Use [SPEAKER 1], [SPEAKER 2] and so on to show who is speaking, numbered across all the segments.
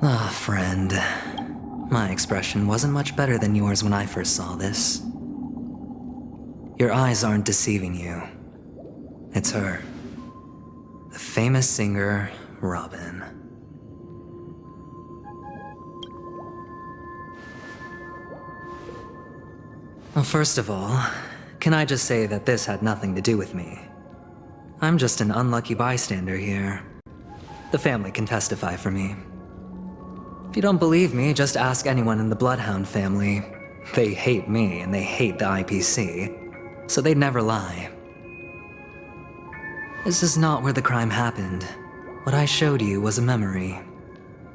[SPEAKER 1] Ah, friend. My expression wasn't much better than yours when I first saw this. Your eyes aren't deceiving you. It's her. The famous singer, Robin. Well, first of all, can I just say that this had nothing to do with me? I'm just an unlucky bystander here. The family can testify for me. If you don't believe me, just ask anyone in the Bloodhound family. They hate me and they hate the IPC, so they'd never lie. This is not where the crime happened. What I showed you was a memory.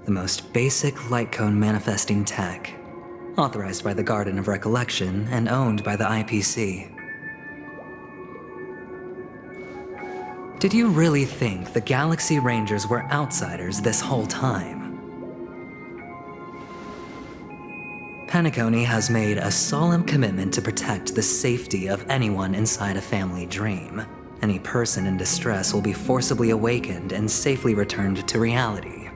[SPEAKER 1] The most basic light cone manifesting tech, authorized by the Garden of Recollection and owned by the IPC. Did you really think the Galaxy Rangers were outsiders this whole time? Penacony has made a solemn commitment to protect the safety of anyone inside a family dream. Any person in distress will be forcibly awakened and safely returned to reality.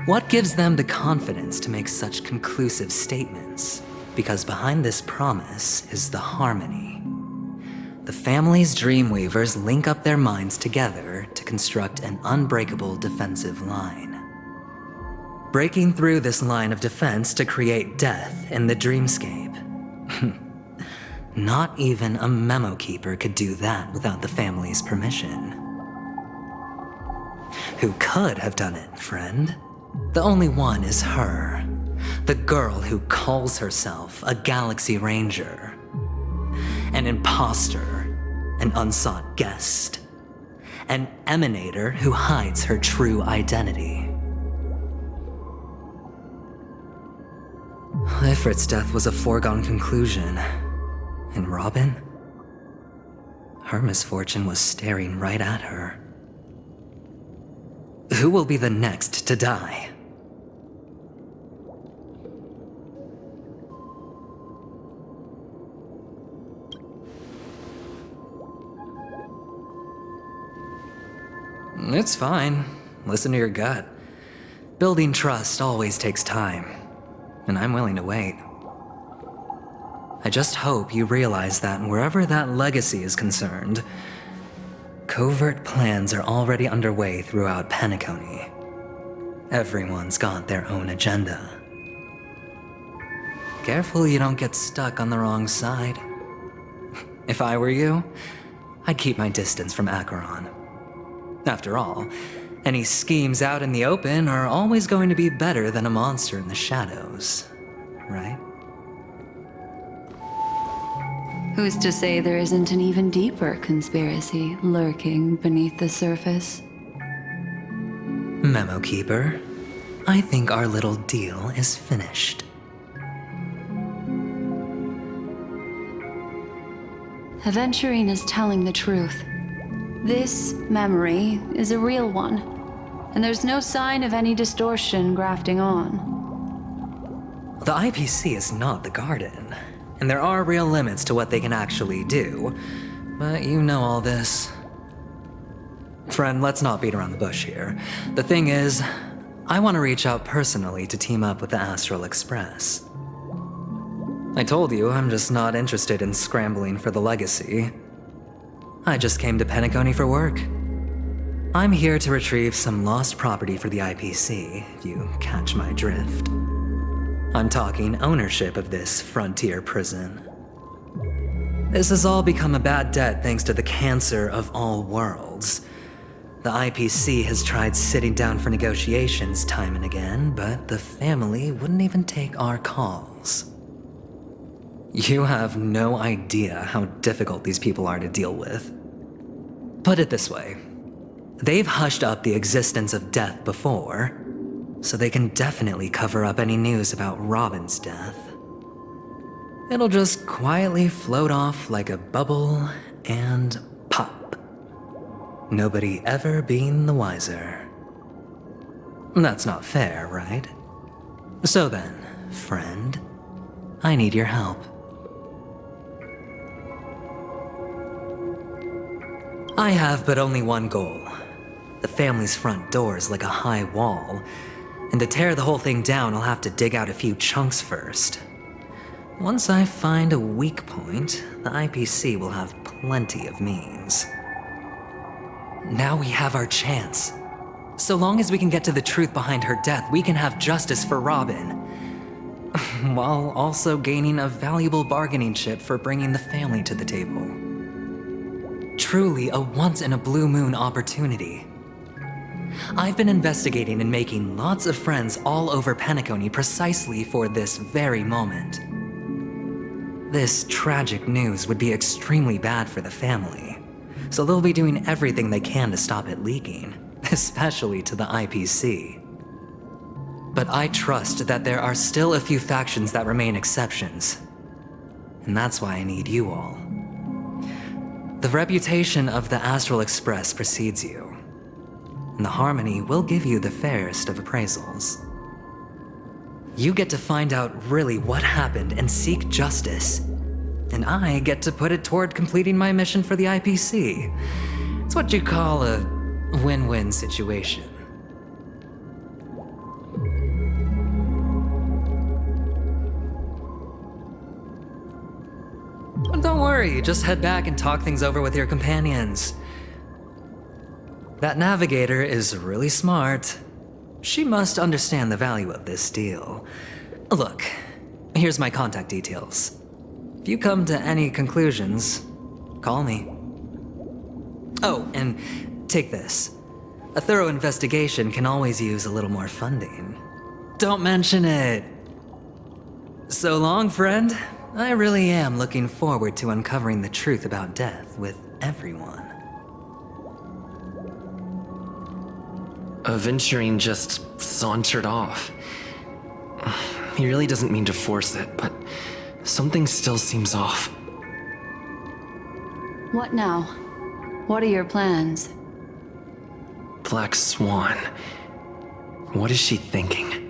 [SPEAKER 1] What gives them the confidence to make such conclusive statements? Because behind this promise is the harmony. The family's Dreamweavers link up their minds together to construct an unbreakable defensive line. Breaking through this line of defense to create death in the dreamscape. Not even a memo keeper could do that without the family's permission. Who could have done it, friend? The only one is her. The girl who calls herself a Galaxy Ranger. An imposter, an unsought guest. An emanator who hides her true identity. Ifrit's death was a foregone conclusion. And Robin? Her misfortune was staring right at her. Who will be the next to die? It's fine. Listen to your gut. Building trust always takes time, and I'm willing to wait. I just hope you realize that wherever that legacy is concerned, covert plans are already underway throughout Penacony. Everyone's got their own agenda. Careful you don't get stuck on the wrong side. If I were you, I'd keep my distance from Acheron. After all, any schemes out in the open are always going to be better than a monster in the shadows, right?
[SPEAKER 2] Who's to say there isn't an even deeper conspiracy lurking beneath the surface?
[SPEAKER 1] Memo Keeper, I think our little deal is finished.
[SPEAKER 2] Aventurine is telling the truth. This memory is a real one, and there's no sign of any distortion grafting on.
[SPEAKER 1] The IPC is not the Garden, and there are real limits to what they can actually do, but you know all this. Friend, let's not beat around the bush here. The thing is, I want to reach out personally to team up with the Astral Express. I told you I'm just not interested in scrambling for the legacy. I just came to Penacony for work. I'm here to retrieve some lost property for the IPC, if you catch my drift. I'm talking ownership of this frontier prison. This has all become a bad debt thanks to the cancer of all worlds. The IPC has tried sitting down for negotiations time and again, but the family wouldn't even take our calls. You have no idea how difficult these people are to deal with. Put it this way. They've hushed up the existence of death before, so they can definitely cover up any news about Robin's death. It'll just quietly float off like a bubble and pop. Nobody ever being the wiser. That's not fair, right? So then, friend, I need your help. I have but only one goal. The family's front door is like a high wall, and to tear the whole thing down, I'll have to dig out a few chunks first. Once I find a weak point, the IPC will have plenty of means. Now we have our chance. So long as we can get to the truth behind her death, we can have justice for Robin, while also gaining a valuable bargaining chip for bringing the family to the table. Truly a once-in-a-blue-moon opportunity. I've been investigating and making lots of friends all over Penacony precisely for this very moment. This tragic news would be extremely bad for the family, so they'll be doing everything they can to stop it leaking, especially to the IPC. But I trust that there are still a few factions that remain exceptions, and that's why I need you all. The reputation of the Astral Express precedes you, and the Harmony will give you the fairest of appraisals. You get to find out really what happened and seek justice, and I get to put it toward completing my mission for the IPC. It's what you call a win-win situation. Don't worry, just head back and talk things over with your companions. That navigator is really smart. She must understand the value of this deal. Look, here's my contact details. If you come to any conclusions, call me. Oh, and take this. A thorough investigation can always use a little more funding. Don't mention it. So long, friend. I really am looking forward to uncovering the truth about death with everyone.
[SPEAKER 3] Aventurine just sauntered off. He really doesn't mean to force it, but something still seems off.
[SPEAKER 2] What now? What are your plans?
[SPEAKER 3] Black Swan. What is she thinking?